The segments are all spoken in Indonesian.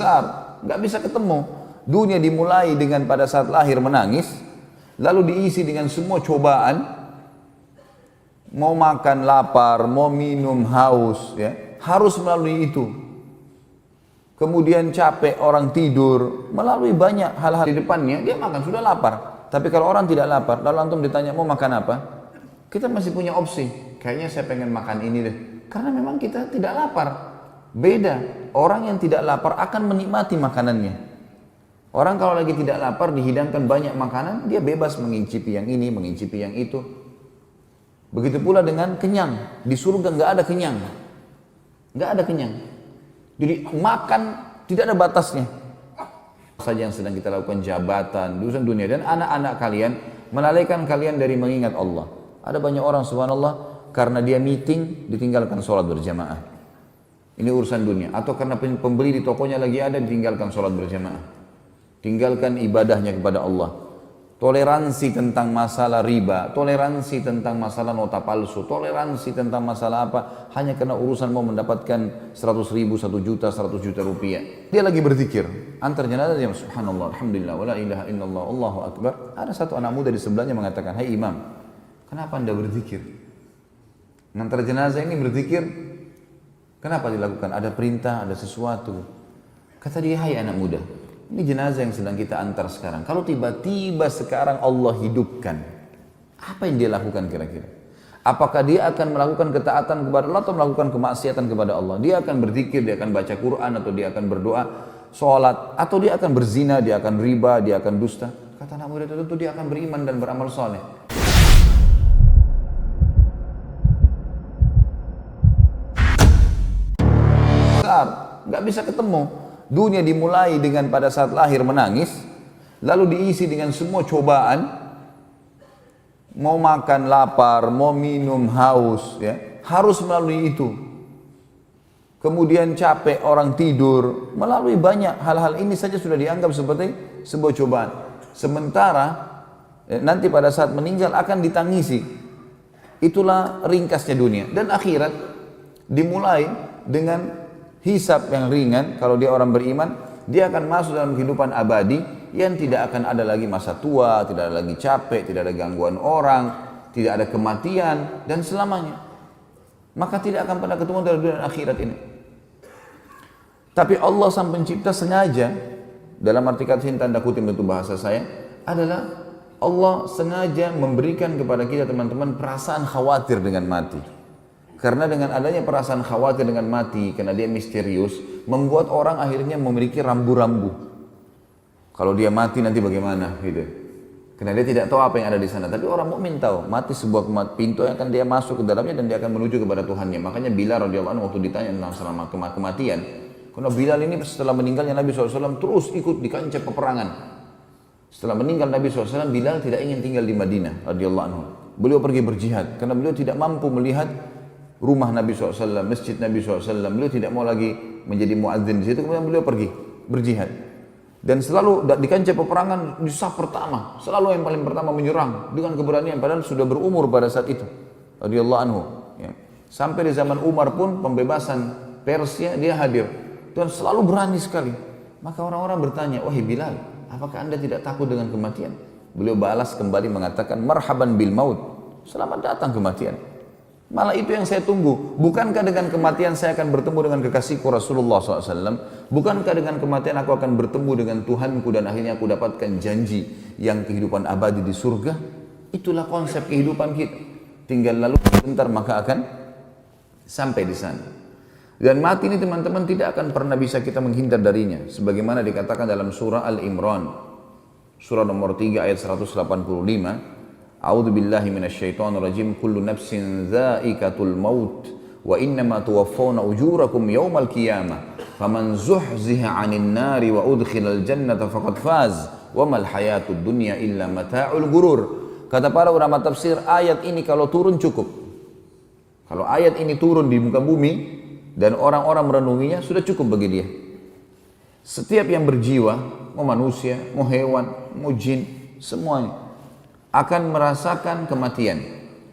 besar, nggak bisa ketemu. Dunia dimulai dengan pada saat lahir menangis, lalu diisi dengan semua cobaan, mau makan lapar, mau minum haus, ya harus melalui itu. Kemudian capek orang tidur, melalui banyak hal-hal di depannya, dia makan sudah lapar. Tapi kalau orang tidak lapar, lalu antum ditanya mau makan apa, kita masih punya opsi. Kayaknya saya pengen makan ini deh, karena memang kita tidak lapar. Beda, orang yang tidak lapar akan menikmati makanannya. Orang kalau lagi tidak lapar dihidangkan banyak makanan, dia bebas mengincipi yang ini, mengincipi yang itu. Begitu pula dengan kenyang. Di surga nggak ada kenyang, nggak ada kenyang. Jadi makan tidak ada batasnya. Saja yang sedang kita lakukan jabatan, urusan dunia, dan anak-anak kalian melalaikan kalian dari mengingat Allah. Ada banyak orang subhanallah karena dia meeting ditinggalkan sholat berjamaah. Ini urusan dunia. Atau karena pembeli di tokonya lagi ada, ditinggalkan sholat berjamaah. Tinggalkan ibadahnya kepada Allah. Toleransi tentang masalah riba, toleransi tentang masalah nota palsu, toleransi tentang masalah apa, hanya karena urusan mau mendapatkan 100 ribu, 1 juta, 100 juta rupiah. Dia lagi berzikir. Antar jenazah dia, subhanallah, alhamdulillah, wa la ilaha illallah, Allahu akbar. Ada satu anak muda di sebelahnya mengatakan, hai imam, kenapa anda berzikir? Antar jenazah ini berzikir, kenapa dilakukan? Ada perintah, ada sesuatu. Kata dia, hai anak muda, ini jenazah yang sedang kita antar sekarang. Kalau tiba-tiba sekarang Allah hidupkan, apa yang dia lakukan kira-kira? Apakah dia akan melakukan ketaatan kepada Allah atau melakukan kemaksiatan kepada Allah? Dia akan berzikir, dia akan baca Quran, atau dia akan berdoa, sholat, atau dia akan berzina, dia akan riba, dia akan dusta? Kata anak muda itu, tentu dia akan beriman dan beramal soleh. Nggak bisa ketemu. Dunia dimulai dengan pada saat lahir menangis, lalu diisi dengan semua cobaan, mau makan lapar, mau minum haus, ya harus melalui itu. Kemudian capek orang tidur, melalui banyak hal-hal ini saja sudah dianggap seperti sebuah cobaan. Sementara nanti pada saat meninggal akan ditangisi. Itulah ringkasnya dunia. Dan akhirat dimulai dengan hisab yang ringan. Kalau dia orang beriman, dia akan masuk dalam kehidupan abadi yang tidak akan ada lagi masa tua, tidak ada lagi capek, tidak ada gangguan orang, tidak ada kematian, dan selamanya. Maka tidak akan pernah ketemu dalam dunia akhirat ini. Tapi Allah sang pencipta sengaja, dalam arti kata ini tanda kutip itu bahasa saya, adalah Allah sengaja memberikan kepada kita teman-teman perasaan khawatir dengan mati. Karena dengan adanya perasaan khawatir dengan mati, karena dia misterius, membuat orang akhirnya memiliki rambu-rambu. Kalau dia mati nanti bagaimana, gitu. Karena dia tidak tahu apa yang ada di sana. Tapi orang mukmin tahu, mati sebuah pintu yang akan dia masuk ke dalamnya dan dia akan menuju kepada Tuhannya. Makanya Bilal radhiyallahu anhu waktu ditanya tentang selama kematian, karena Bilal ini setelah meninggalnya Nabi SAW terus ikut di kancah peperangan. Setelah meninggal Nabi SAW, Bilal tidak ingin tinggal di Madinah radhiyallahu anhu. Beliau pergi berjihad karena beliau tidak mampu melihat rumah Nabi SAW, masjid Nabi SAW. Beliau tidak mau lagi menjadi muadzin di situ. Kemudian beliau pergi berjihad. Dan selalu di kancah peperangan di saf pertama, selalu yang paling pertama menyerang dengan keberanian. Padahal sudah berumur pada saat itu, radhiyallahu anhu. Ya. Sampai di zaman Umar pun pembebasan Persia dia hadir. Dan selalu berani sekali. Maka orang-orang bertanya, wahai Bilal, apakah anda tidak takut dengan kematian? Beliau balas kembali mengatakan, marhaban bil maut, selamat datang kematian. Malah itu yang saya tunggu. Bukankah dengan kematian saya akan bertemu dengan kekasihku Rasulullah SAW? Bukankah dengan kematian aku akan bertemu dengan Tuhanku dan akhirnya aku dapatkan janji yang kehidupan abadi di surga? Itulah konsep kehidupan kita. Tinggal lalu sebentar maka akan sampai di sana. Dan mati ini teman-teman tidak akan pernah bisa kita menghindar darinya. Sebagaimana dikatakan dalam surah Al-Imran. Surah nomor 3 ayat 185. A'udzu billahi minasyaitonir rajim. Kullu nafsin dha'iqatul maut wa innama tuwaffawna ujurakum yaumal qiyamah. Faman zuhziha 'anil nari wa udkhilal jannata faqad faz wa mal hayatud dunya illa mata'ul ghurur. Kata para ulama tafsir, ayat ini kalau turun cukup. Kalau ayat ini turun di muka bumi dan orang-orang merenunginya sudah cukup bagi dia. Setiap yang berjiwa, mau manusia, mau hewan, mau jin, semuanya akan merasakan kematian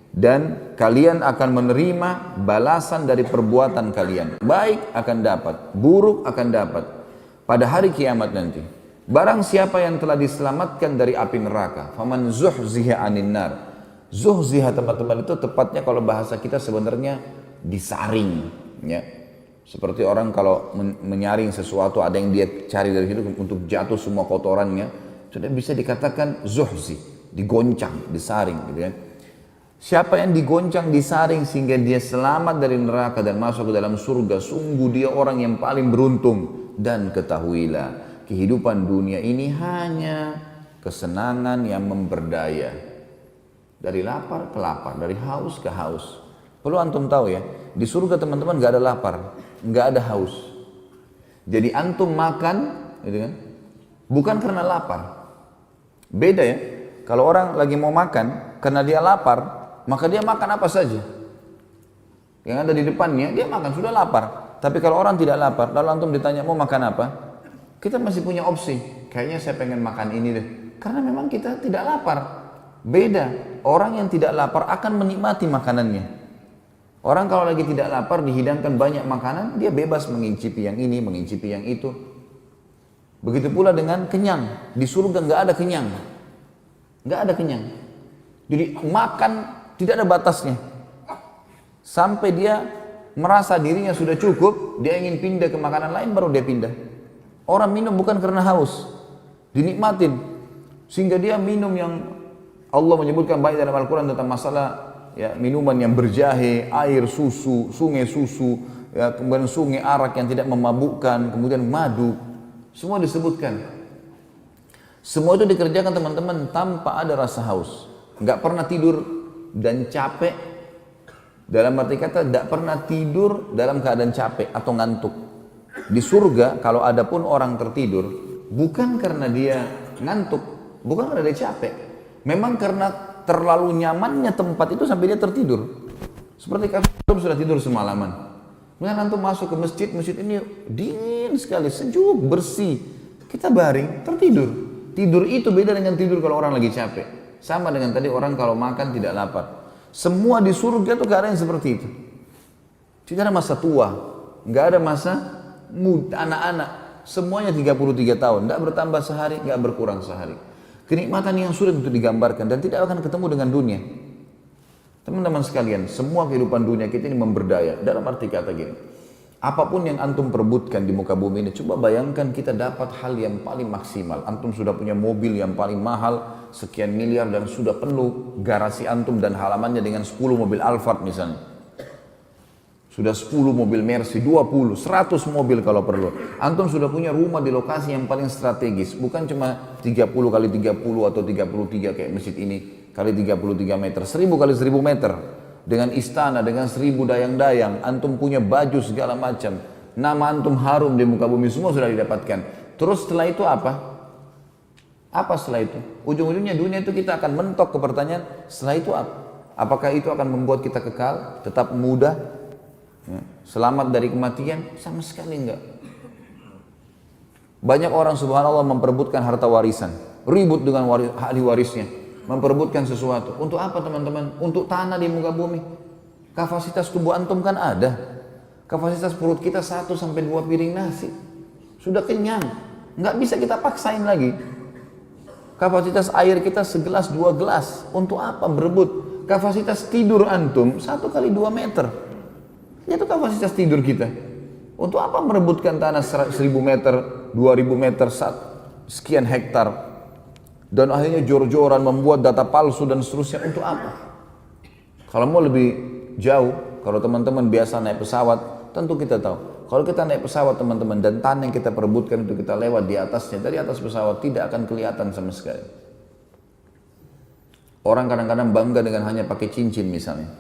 dan kalian akan menerima balasan dari perbuatan kalian. Baik akan dapat, buruk akan dapat. pada hari kiamat nanti. Barang siapa yang telah diselamatkan dari api neraka, faman zuhziha 'anil nar. Zuhziha teman-teman itu tepatnya kalau bahasa kita sebenarnya disaring, ya. Seperti orang kalau menyaring sesuatu, ada yang dia cari dari situ untuk jatuh semua kotorannya, sudah bisa dikatakan zuhzi, digoncang, disaring, gitu kan. Siapa yang digoncang, disaring sehingga dia selamat dari neraka dan masuk ke dalam surga, sungguh dia orang yang paling beruntung. Dan ketahuilah, kehidupan dunia ini hanya kesenangan yang memberdaya. Dari lapar ke lapar, dari haus ke haus. Perlu antum tahu ya, di surga teman-teman gak ada lapar, gak ada haus. Jadi antum makan, gitu kan, bukan karena lapar. Beda ya, kalau orang lagi mau makan, karena dia lapar, maka dia makan apa saja. Yang ada di depannya, dia makan, sudah lapar. Tapi kalau orang tidak lapar, lalu antum ditanya mau makan apa? Kita masih punya opsi, kayaknya saya pengen makan ini deh. Karena memang kita tidak lapar. Beda, orang yang tidak lapar akan menikmati makanannya. Orang kalau lagi tidak lapar, dihidangkan banyak makanan, dia bebas mengincipi yang ini, mengincipi yang itu. Begitu pula dengan kenyang. Di surga nggak ada kenyang. Nggak ada kenyang. Jadi makan tidak ada batasnya. Sampai dia merasa dirinya sudah cukup, dia ingin pindah ke makanan lain, baru dia pindah. Orang minum bukan karena haus, dinikmatin. Sehingga dia minum yang Allah menyebutkan baik dalam Al-Quran tentang masalah ya, minuman yang berjahe, air susu, ya, kemudian sungai arak yang tidak memabukkan, kemudian madu. Semua disebutkan. Semua itu dikerjakan teman-teman tanpa ada rasa haus. Nggak pernah tidur dan capek. Dalam arti kata tidak pernah tidur dalam keadaan capek atau ngantuk. Di surga kalau ada pun orang tertidur, bukan karena dia ngantuk, bukan karena dia capek. Memang karena terlalu nyamannya tempat itu sampai dia tertidur. Seperti kalau sudah tidur semalaman. Kemudian antum masuk ke masjid, masjid ini dingin sekali, sejuk, bersih. Kita baring, tertidur. Tidur itu beda dengan tidur kalau orang lagi capek. Sama dengan tadi orang kalau makan tidak lapar. Semua di surga itu gak ada yang seperti itu. Tidak ada masa tua, gak ada masa muda, anak-anak. Semuanya 33 tahun, gak bertambah sehari, gak berkurang sehari. Kenikmatan yang sulit untuk digambarkan dan tidak akan ketemu dengan dunia. Teman-teman sekalian, semua kehidupan dunia kita ini memberdaya. Dalam arti kata gini, apapun yang antum perebutkan di muka bumi ini, coba bayangkan kita dapat hal yang paling maksimal. Antum sudah punya mobil yang paling mahal, sekian miliar dan sudah penuh garasi antum dan halamannya dengan 10 mobil Alphard misalnya. Sudah 10 mobil Mercy, 20, 100 mobil kalau perlu. Antum sudah punya rumah di lokasi yang paling strategis. Bukan cuma 30 kali 30 atau 33 kayak masjid ini kali 33 meter. 1000 kali 1000 meter. Dengan istana, dengan 1000 dayang-dayang. Antum punya baju segala macam. Nama antum harum di muka bumi semua sudah didapatkan. Terus setelah itu apa? Apa setelah itu? Ujung-ujungnya dunia itu kita akan mentok ke pertanyaan, setelah itu apa? Apakah itu akan membuat kita kekal, tetap muda, ya, selamat dari kematian? Sama sekali enggak. Banyak orang subhanallah memperebutkan harta warisan, ribut dengan ahli warisnya, memperebutkan sesuatu. Untuk apa teman-teman? Untuk tanah di muka bumi. Kapasitas tubuh antum kan ada. Kapasitas perut kita 1 sampai 2 piring nasi. Sudah kenyang. Nggak bisa kita paksain lagi. Kapasitas air kita segelas 2 gelas. Untuk apa berebut? Kapasitas tidur antum 1 kali 2 meter. Itu kapasitas tidur kita. Untuk apa merebutkan tanah 1000 meter, 2000 meter, sekian hektar. Dan akhirnya jor-joran membuat data palsu dan seterusnya. Untuk apa? Kalau mau lebih jauh, kalau teman-teman biasa naik pesawat, tentu kita tahu. Kalau kita naik pesawat teman-teman dan tanah yang kita perebutkan itu kita lewat di atasnya, dari atas pesawat tidak akan kelihatan sama sekali. Orang kadang-kadang bangga dengan hanya pakai cincin misalnya.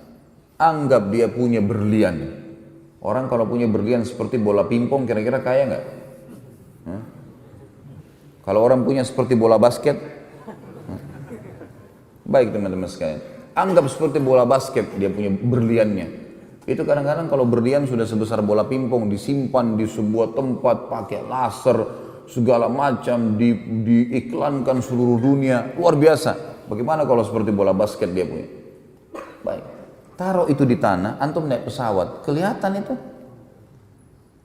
Anggap dia punya berlian. Orang kalau punya berlian seperti bola pingpong kira-kira kaya nggak? Kalau orang punya seperti bola basket, baik teman-teman sekalian. Anggap seperti bola basket dia punya berliannya. Itu kadang-kadang kalau berlian sudah sebesar bola pingpong disimpan di sebuah tempat pakai laser segala macam diiklankan seluruh dunia, luar biasa. Bagaimana kalau seperti bola basket dia punya? Baik, taruh itu di tanah, antum naik pesawat, kelihatan itu.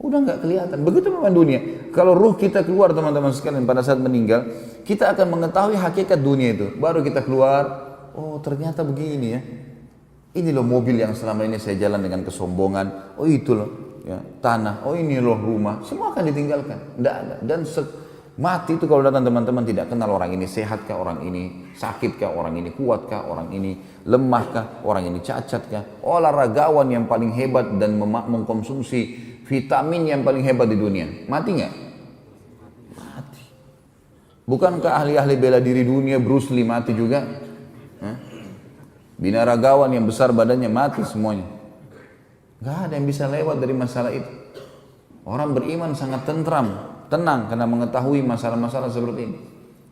Udah nggak kelihatan. Begitu memang dunia. Kalau ruh kita keluar teman-teman sekalian pada saat meninggal, kita akan mengetahui hakikat dunia itu. Baru kita keluar, oh ternyata begini ya. Ini loh mobil yang selama ini saya jalan dengan kesombongan. Oh itu loh ya, tanah. Oh ini loh rumah. Semua akan ditinggalkan. Tidak ada. Dan mati itu kalau datang teman-teman tidak kenal orang ini sehat kah, orang ini sakit kah, orang ini kuat kah, orang ini lemah kah, orang ini cacat kah. Olahragawan yang paling hebat dan mengkonsumsi vitamin yang paling hebat di dunia. Mati nggak? Mati. Bukankah ahli-ahli bela diri dunia Bruce Lee mati juga? Binaragawan yang besar badannya mati semuanya. Gak ada yang bisa lewat dari masalah itu. Orang beriman sangat tenang karena mengetahui masalah-masalah seperti ini.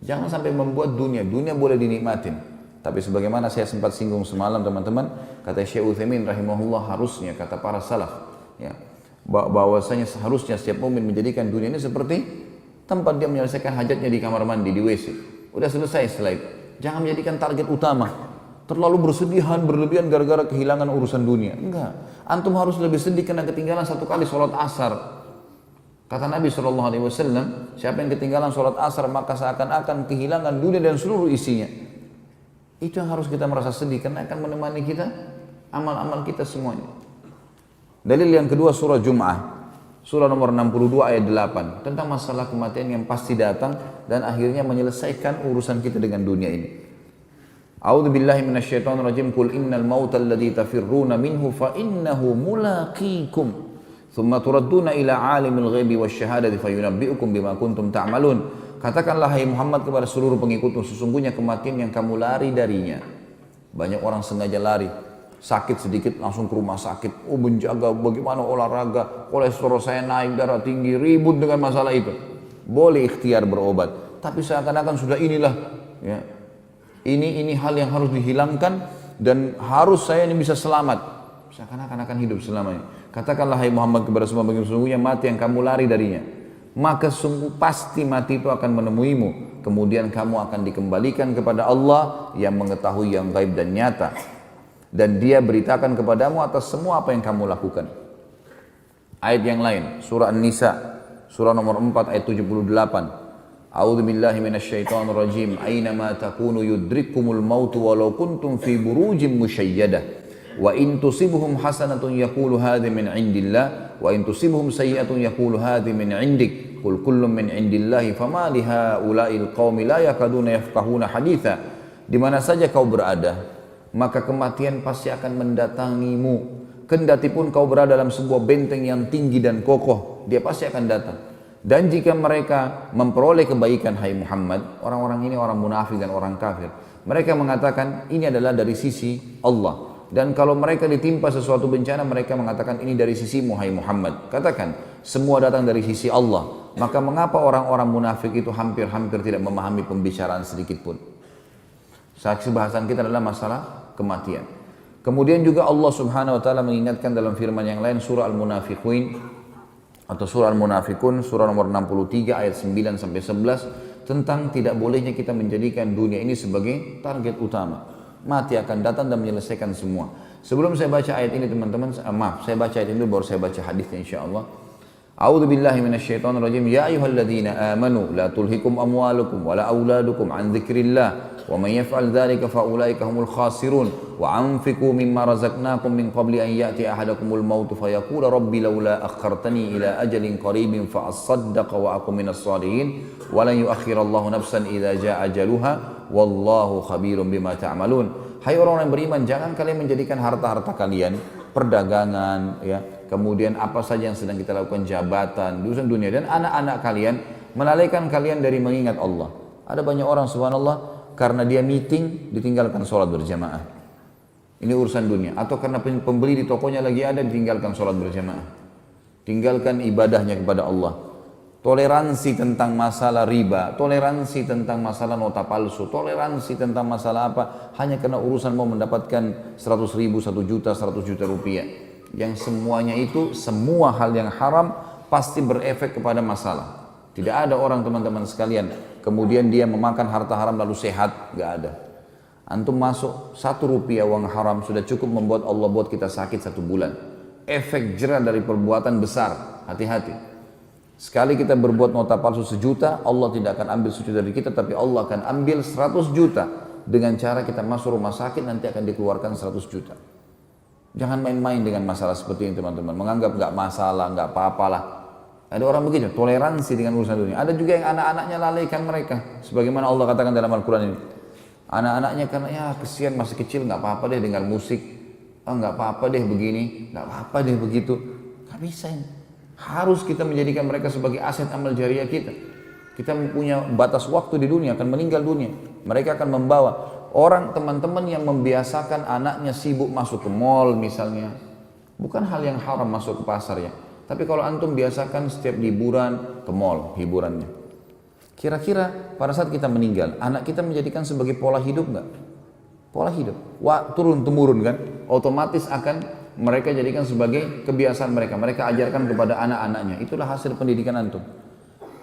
Jangan sampai membuat dunia boleh dinikmatin. Tapi sebagaimana saya sempat singgung semalam teman-teman, kata Syekh Utsaimin rahimahullah, harusnya kata para salaf, ya, bahwasanya seharusnya setiap mukmin menjadikan dunia ini seperti tempat dia menyelesaikan hajatnya di kamar mandi, di WC. Udah selesai setelah itu. Jangan menjadikan target utama. Terlalu berlebihan gara-gara kehilangan urusan dunia. Enggak. Antum harus lebih sedih karena ketinggalan satu kali sholat asar. Kata Nabi SAW, siapa yang ketinggalan sholat asar maka seakan-akan kehilangan dunia dan seluruh isinya. Itu yang harus kita merasa sedih karena akan menemani kita, amal-amal kita semuanya. Dalil yang kedua surah Jum'ah. Surah nomor 62 ayat 8. Tentang masalah kematian yang pasti datang dan akhirnya menyelesaikan urusan kita dengan dunia ini. A'udzu billahi minasyaitonir rajim. Qul innal mautal ladzi tafirruna minhu fa innahu mulaqikum. Tsumma turadduna ila 'alimil ghaibi wasyahadati fayunabbi'ukum bima kuntum ta'malun. Katakanlah hai Muhammad kepada seluruh pengikutmu, sesungguhnya kematian yang kamu lari darinya. Banyak orang sengaja lari, sakit sedikit langsung ke rumah sakit. Oh menjaga bagaimana olahraga, kolesterol saya naik, darah tinggi, ribut dengan masalah itu. Boleh ikhtiar berobat, tapi seakan-akan sudah inilah ya. Ini hal yang harus dihilangkan dan harus saya ini bisa selamat. Seakan-akan akan hidup selamanya. Katakanlah hai Muhammad kepada semua pengikut, sesungguhnya mati yang kamu lari darinya. Maka sungguh pasti mati itu akan menemuimu. Kemudian kamu akan dikembalikan kepada Allah yang mengetahui yang gaib dan nyata. Dan dia beritakan kepadamu atas semua apa yang kamu lakukan. Ayat yang lain, surah An-Nisa, surah nomor 4 ayat 78. A'udzu billahi minasyaitonir rajim. Ainama takunu yudrikkumul maut walau kuntum fi burujin musyayyadah. Wa in tusibhum hasanatun yaqulu hadhi min indillah wa in tusibhum sayyi'atun yaqulu hadhi min indik. Qul kullun min indillahi fama li haula'il qaumi la yakaduna yafqahuna haditha. Di mana saja kau berada, maka kematian pasti akan mendatangimu. Kendati pun kau berada dalam sebuah benteng yang tinggi dan kokoh, dia pasti akan datang. Dan jika mereka memperoleh kebaikan, hai Muhammad, orang-orang ini orang munafik dan orang kafir, mereka mengatakan ini adalah dari sisi Allah. Dan kalau mereka ditimpa sesuatu bencana, mereka mengatakan ini dari sisimu, hai Muhammad. Katakan, semua datang dari sisi Allah. Maka mengapa orang-orang munafik itu hampir-hampir tidak memahami pembicaraan sedikit pun? Saksi bahasan kita adalah masalah kematian. Kemudian juga Allah Subhanahu wa taala mengingatkan dalam firman yang lain, surah Al-Munafiqun atau surah Al-Munafikun, surah nomor 63 ayat 9 sampai 11, tentang tidak bolehnya kita menjadikan dunia ini sebagai target utama. Mati akan datang dan menyelesaikan semua. Sebelum saya baca ayat ini teman-teman, saya baca ayat ini dulu baru saya baca hadisnya insyaallah. A'udzu billahi minasyaitonir rajim. Ya ayyuhalladzina amanu la tulhikum amwalukum wala auladukum an dzikrillah. وَمَنْ يَفْعَلْ ذَلِكَ فَأُولَٰئِكَ هُمُ الْخَاسِرُونَ وَأَنْفِقُوا مِمَّا رَزَقْنَاكُمْ مِنْ قَبْلِ أَنْ يَأْتِيَ أَحَدَكُمُ الْمَوْتُ فَيَقُولَ رَبِّ لَوْلَا أَخَّرْتَنِي إِلَىٰ أَجَلٍ قَرِيبٍ فَأَصَّدَّقَ وَأَكُن مِنَ الصَّالِحِينَ وَلَنْ يُؤَخِّرَ اللَّهُ نَفْسًا إِذَا جَاءَ أَجَلُهَا وَاللَّهُ خَبِيرٌ بِمَا تَعْمَلُونَ. Hai orang-orang yang beriman, jangan kalian menjadikan harta-harta kalian, perdagangan, ya, kemudian apa saja yang sedang kita lakukan, jabatan, urusan dunia, dan anak-anak kalian melalaikan kalian dari mengingat Allah. Ada banyak orang subhanallah, karena dia meeting ditinggalkan sholat berjamaah. Ini urusan dunia. Atau karena pembeli di tokonya lagi ada, ditinggalkan sholat berjamaah. Tinggalkan ibadahnya kepada Allah. Toleransi tentang masalah riba, toleransi tentang masalah nota palsu, toleransi tentang masalah apa, hanya karena urusan mau mendapatkan 100 ribu, 1 juta, 100 juta rupiah. Yang semuanya itu, semua hal yang haram pasti berefek kepada masalah. Tidak ada orang teman-teman sekalian, kemudian dia memakan harta haram lalu sehat, gak ada. Antum masuk 1 rupiah uang haram sudah cukup membuat Allah buat kita sakit 1 bulan. efek jerah dari perbuatan besar. Hati-hati. Sekali kita berbuat nota palsu 1 juta, Allah tidak akan ambil 1 juta dari kita, tapi Allah akan ambil 100 juta. Dengan cara kita masuk rumah sakit, nanti akan dikeluarkan 100 juta. Jangan main-main dengan masalah seperti ini teman-teman. Menganggap nggak masalah, nggak apa-apalah. Ada orang begitu, toleransi dengan urusan dunia. Ada juga yang anak-anaknya lalaikan mereka. Sebagaimana Allah katakan dalam Al-Quran ini. Anak-anaknya karena ya kesian masih kecil, nggak apa-apa deh dengar musik. Nggak apa-apa deh begini, nggak apa-apa deh begitu. Nggak bisa ini. Harus kita menjadikan mereka sebagai aset amal jariah kita. Kita punya batas waktu di dunia, akan meninggal dunia. Mereka akan membawa orang teman-teman yang membiasakan anaknya sibuk masuk ke mall misalnya. Bukan hal yang haram masuk ke pasar ya. Tapi kalau antum biasakan setiap liburan ke mall hiburannya. Kira-kira pada saat kita meninggal, anak kita menjadikan sebagai pola hidup nggak? Pola hidup. Wah, turun-temurun kan? Otomatis akan mereka jadikan sebagai kebiasaan mereka. Mereka ajarkan kepada anak-anaknya. Itulah hasil pendidikan antum.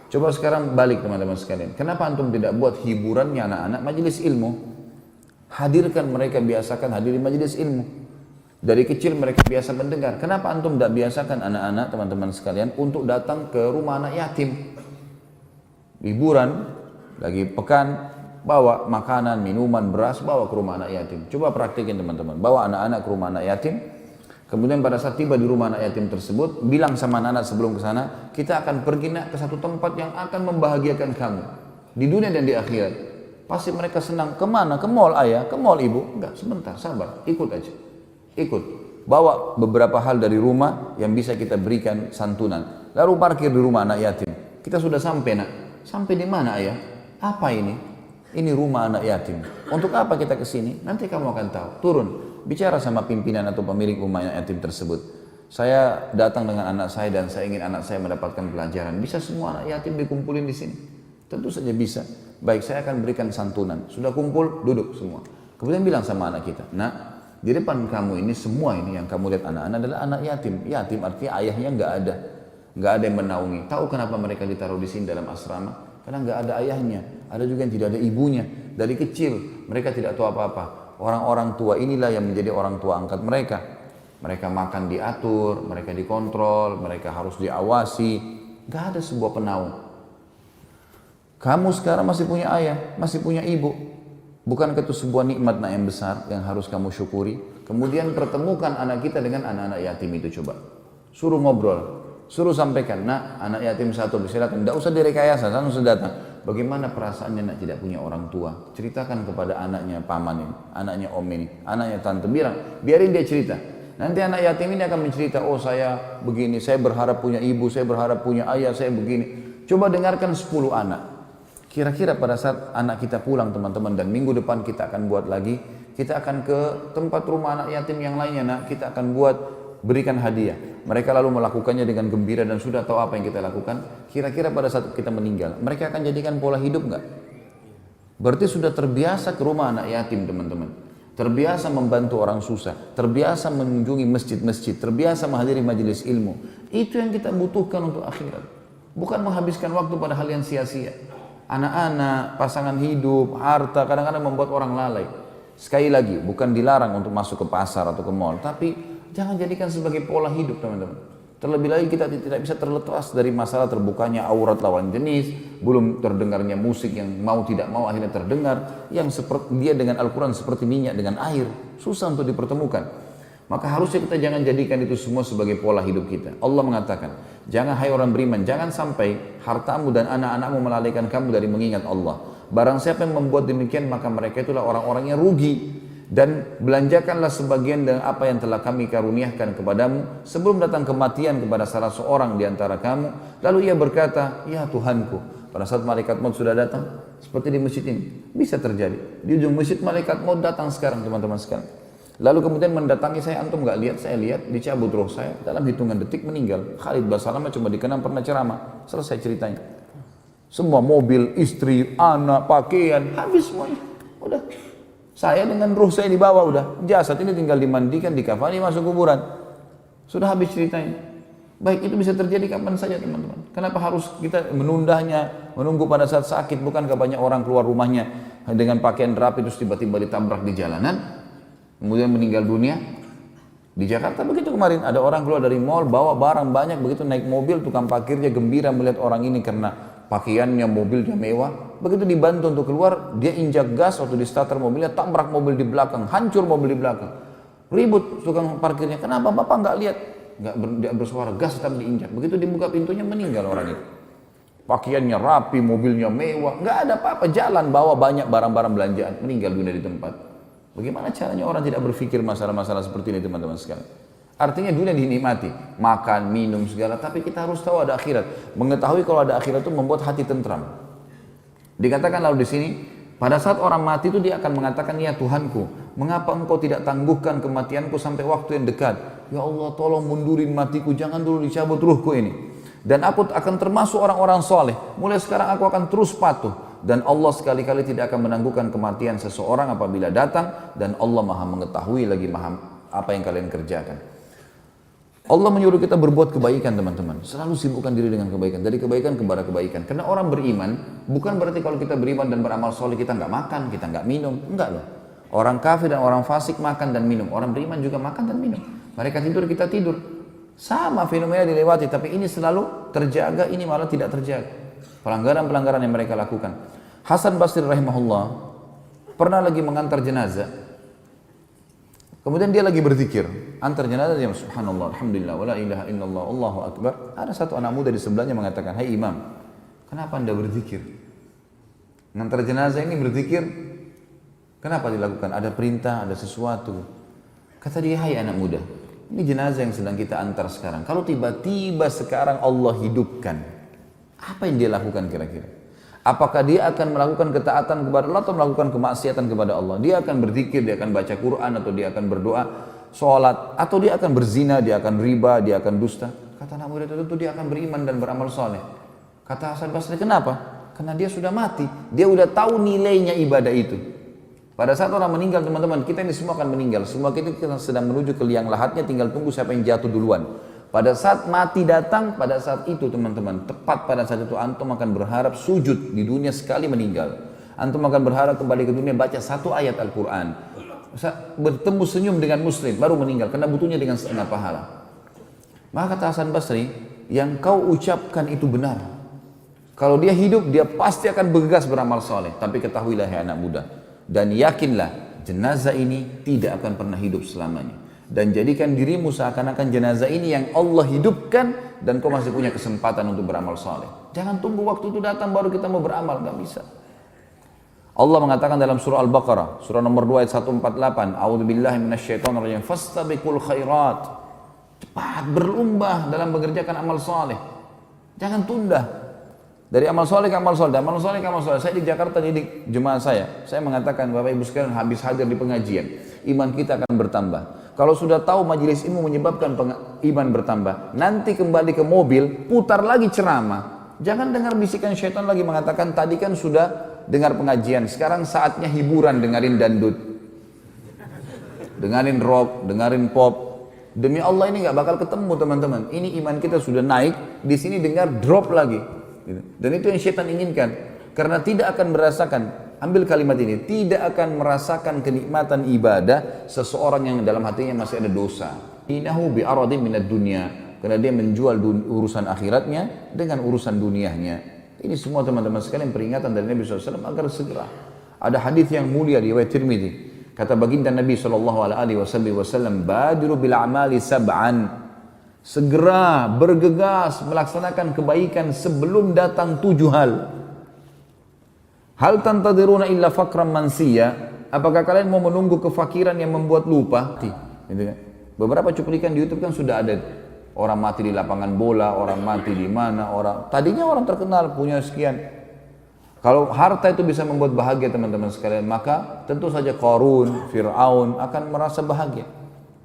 Coba sekarang balik teman-teman sekalian. Kenapa antum tidak buat hiburannya anak-anak majelis ilmu? Hadirkan mereka, biasakan hadir di majelis ilmu. Dari kecil mereka biasa mendengar. Kenapa antum tidak biasakan anak-anak teman-teman sekalian untuk datang ke rumah anak yatim? Liburan, lagi pekan, bawa makanan, minuman, beras, bawa ke rumah anak yatim. Coba praktikin teman-teman. Bawa anak-anak ke rumah anak yatim. Kemudian pada saat tiba di rumah anak yatim tersebut, bilang sama anak-anak sebelum ke sana, kita akan pergi nak ke satu tempat yang akan membahagiakan kamu di dunia dan di akhirat. Pasti mereka senang. Kemana? Ke mall ayah, ke mall ibu. Enggak, sebentar, sabar, ikut aja. Ikut. Bawa beberapa hal dari rumah yang bisa kita berikan santunan. Lalu parkir di rumah anak yatim. Kita sudah sampai nak. Sampai di mana ayah? Apa ini? Ini rumah anak yatim. Untuk apa kita ke sini? Nanti kamu akan tahu. Turun. Bicara sama pimpinan atau pemilik rumah yatim tersebut. Saya datang dengan anak saya dan saya ingin anak saya mendapatkan pelajaran. Bisa semua anak yatim dikumpulin di sini? Tentu saja bisa. Baik, saya akan berikan santunan. Sudah kumpul, duduk semua. Kemudian bilang sama anak kita, nak, di depan kamu ini semua ini yang kamu lihat anak-anak adalah anak yatim. Yatim artinya ayahnya nggak ada. Nggak ada yang menaungi. Tahu kenapa mereka ditaruh di sini dalam asrama? Karena nggak ada ayahnya. Ada juga yang tidak ada ibunya. Dari kecil mereka tidak tahu apa-apa. Orang-orang tua inilah yang menjadi orang tua angkat mereka. Mereka makan diatur, mereka dikontrol, mereka harus diawasi. Gak ada sebuah penaung. Kamu sekarang masih punya ayah, masih punya ibu. Bukankah itu sebuah nikmat yang besar yang harus kamu syukuri? Kemudian pertemukan anak kita dengan anak-anak yatim itu coba. Suruh ngobrol, suruh sampaikan, nak anak yatim satu, silakan. Tidak usah direkayasa, langsung datang. Bagaimana perasaannya nak tidak punya orang tua? Ceritakan kepada anaknya paman ini, anaknya om ini, anaknya tante. Biarin dia cerita. Nanti anak yatim ini akan mencerita, oh saya begini, saya berharap punya ibu, saya berharap punya ayah, saya begini. Coba dengarkan 10 anak. Kira-kira pada saat anak kita pulang teman-teman dan minggu depan kita akan buat lagi, kita akan ke tempat rumah anak yatim yang lainnya nak, kita akan buat berikan hadiah. Mereka lalu melakukannya dengan gembira dan sudah tahu apa yang kita lakukan. Kira-kira pada saat kita meninggal, mereka akan jadikan pola hidup enggak? Berarti sudah terbiasa ke rumah anak yatim teman-teman. Terbiasa membantu orang susah, terbiasa mengunjungi masjid-masjid, terbiasa menghadiri majelis ilmu. Itu yang kita butuhkan untuk akhirat. Bukan menghabiskan waktu pada hal yang sia-sia. Anak-anak, pasangan hidup, harta kadang-kadang membuat orang lalai. Sekali lagi, bukan dilarang untuk masuk ke pasar atau ke mall, tapi jangan jadikan sebagai pola hidup teman-teman. Terlebih lagi kita tidak bisa terlepas dari masalah terbukanya aurat lawan jenis, belum terdengarnya musik yang mau tidak mau akhirnya terdengar, yang seperti dia dengan Al-Quran seperti minyak dengan air, susah untuk dipertemukan. Maka harusnya kita jangan jadikan itu semua sebagai pola hidup kita. Allah mengatakan, jangan hai orang beriman, jangan sampai hartamu dan anak-anakmu melalaikan kamu dari mengingat Allah. Barang siapa yang membuat demikian, maka mereka itulah orang-orang yang rugi. Dan belanjakanlah sebagian dari apa yang telah kami karuniakan kepadamu sebelum datang kematian kepada salah seorang di antara kamu. Lalu ia berkata, ya Tuhanku, pada saat malaikat maut sudah datang, seperti di masjid ini, bisa terjadi. Di ujung masjid malaikat maut datang sekarang teman-teman sekalian. Lalu kemudian mendatangi saya, antum gak lihat, saya lihat, dicabut roh saya, dalam hitungan detik meninggal. Khalid Basalamah cuma dikenang pernah ceramah, selesai ceritanya. Semua mobil, istri, anak, pakaian, habis semuanya. Udah. Saya dengan ruh saya dibawa udah. Jasad ini tinggal dimandikan, dikafani, masuk kuburan. Sudah habis ceritanya. Baik, itu bisa terjadi kapan saja teman-teman. Kenapa harus kita menundanya, menunggu pada saat sakit? Bukankah banyak orang keluar rumahnya dengan pakaian rapi terus tiba-tiba ditabrak di jalanan, kemudian meninggal dunia? Di Jakarta begitu kemarin, ada orang keluar dari mall, bawa barang banyak, begitu naik mobil, tukang parkirnya gembira melihat orang ini karena pakaiannya, mobilnya mewah. Begitu dibantu untuk keluar, dia injak gas waktu di starter mobilnya, tabrak mobil di belakang, hancur mobil di belakang. Ribut tukang parkirnya, kenapa bapak nggak lihat? Nggak bersuara, gas tetap diinjak. Begitu dibuka pintunya, meninggal orang itu. Pakaiannya rapi, mobilnya mewah, nggak ada apa-apa, jalan bawa banyak barang-barang belanjaan, meninggal dunia di tempat. Bagaimana caranya orang tidak berpikir masalah-masalah seperti ini teman-teman sekalian? Artinya dunia dinikmati, makan, minum segala, tapi kita harus tahu ada akhirat. Mengetahui kalau ada akhirat itu membuat hati tentram. Dikatakan lalu di sini, pada saat orang mati itu dia akan mengatakan, ya Tuhanku, mengapa engkau tidak tangguhkan kematianku sampai waktu yang dekat? Ya Allah, tolong mundurin matiku, jangan dulu dicabut ruhku ini. Dan aku akan termasuk orang-orang soleh. Mulai sekarang aku akan terus patuh. Dan Allah sekali-kali tidak akan menangguhkan kematian seseorang apabila datang. Dan Allah maha mengetahui lagi maha apa yang kalian kerjakan. Allah menyuruh kita berbuat kebaikan teman-teman. Selalu sibukkan diri dengan kebaikan. Dari kebaikan kepada kebaikan. Karena orang beriman, bukan berarti kalau kita beriman dan beramal soleh kita nggak makan, kita nggak minum. Enggak loh. Orang kafir dan orang fasik makan dan minum. Orang beriman juga makan dan minum. Mereka tidur, kita tidur. Sama fenomena dilewati, tapi ini selalu terjaga, ini malah tidak terjaga. Pelanggaran-pelanggaran yang mereka lakukan. Hasan Basri rahimahullah pernah lagi mengantar jenazah. Kemudian dia lagi berzikir, antar jenazah dia subhanallah, alhamdulillah, wala ilaha illallah, Allahu akbar. Ada satu anak muda di sebelahnya mengatakan, "Hai imam, kenapa Anda berzikir? Mengantar jenazah ini berzikir, kenapa dilakukan? Ada perintah, ada sesuatu." Kata dia, "Hai anak muda, ini jenazah yang sedang kita antar sekarang. Kalau tiba-tiba sekarang Allah hidupkan, apa yang dia lakukan kira-kira? Apakah dia akan melakukan ketaatan kepada Allah atau melakukan kemaksiatan kepada Allah? Dia akan berzikir, dia akan baca Quran, atau dia akan berdoa, sholat, atau dia akan berzina, dia akan riba, dia akan dusta?" Kata anak muda itu, tentu dia akan beriman dan beramal soleh. Kata Hasan Basri, kenapa? Karena dia sudah mati, dia sudah tahu nilainya ibadah itu. Pada saat orang meninggal teman-teman, kita ini semua akan meninggal. Semua kita sedang menuju ke liang lahatnya, tinggal tunggu siapa yang jatuh duluan. Pada saat mati datang, pada saat itu teman-teman, tepat pada saat itu antum akan berharap sujud di dunia sekali meninggal. Antum akan berharap kembali ke dunia baca satu ayat Al-Quran. Bertemu senyum dengan muslim, baru meninggal, karena butuhnya dengan setengah pahala. Maka kata Hasan Basri, yang kau ucapkan itu benar. Kalau dia hidup, dia pasti akan bergegas beramal soleh. Tapi ketahuilah ya anak muda, dan yakinlah jenazah ini tidak akan pernah hidup selamanya. Dan jadikan dirimu seakan-akan jenazah ini yang Allah hidupkan, dan kau masih punya kesempatan untuk beramal soleh. Jangan tunggu waktu itu datang baru kita mau beramal, gak bisa. Allah mengatakan dalam surah Al-Baqarah, surah nomor 2 ayat 148, A'udzubillahi minasyaitonirrajim, fastabiqul khairat. Cepat berlomba dalam mengerjakan amal soleh. Jangan tunda. Dari amal soleh ke amal soleh, amal soleh ke amal soleh. Saya di Jakarta didik jemaah saya mengatakan, Bapak Ibu sekalian, habis hadir di pengajian, iman kita akan bertambah. Kalau sudah tahu majelis ilmu menyebabkan iman bertambah, nanti kembali ke mobil, putar lagi ceramah. Jangan dengar bisikan syaitan lagi mengatakan, tadi kan sudah dengar pengajian, sekarang saatnya hiburan, dengerin dandut, dengerin rock, dengerin pop. Demi Allah ini nggak bakal ketemu teman-teman. Ini iman kita sudah naik, di sini dengar drop lagi. Dan itu yang syaitan inginkan. Karena tidak akan merasakan, ambil kalimat ini, tidak akan merasakan kenikmatan ibadah seseorang yang dalam hatinya masih ada dosa. Innahu bi'aradin minad dunya. Karena dia menjual urusan akhiratnya dengan urusan dunianya. Ini semua teman-teman sekalian peringatan dari Nabi SAW agar segera. Ada hadis yang mulia di riwayat Tirmidzi. Kata baginda Nabi SAW, badiru bil amali sab'an. Segera bergegas melaksanakan kebaikan sebelum datang 7 hal. Hal tantadiruna illa fakran mansiya. Apakah kalian mau menunggu kefakiran yang membuat lupa? Gitu kan? Beberapa cuplikan di YouTube kan sudah ada orang mati di lapangan bola, orang mati di mana, tadinya orang terkenal punya sekian. Kalau harta itu bisa membuat bahagia teman-teman sekalian, maka tentu saja Qarun, Fir'aun akan merasa bahagia.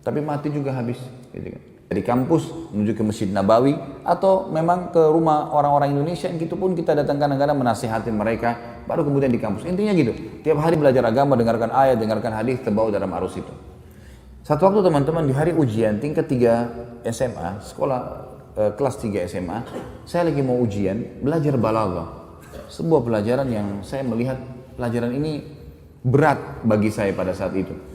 Tapi mati juga habis. Gitu kan? Dari kampus menuju ke Masjid Nabawi atau memang ke rumah orang-orang Indonesia yang gitu pun kita datang kadang-kadang menasihati mereka, baru kemudian di kampus. Intinya gitu, tiap hari belajar agama, dengarkan ayat, dengarkan hadis, terbawa dalam arus itu. Satu waktu teman-teman di hari ujian tingkat 3 SMA, sekolah kelas 3 SMA, saya lagi mau ujian, belajar balaghah. Sebuah pelajaran yang saya melihat pelajaran ini berat bagi saya pada saat itu.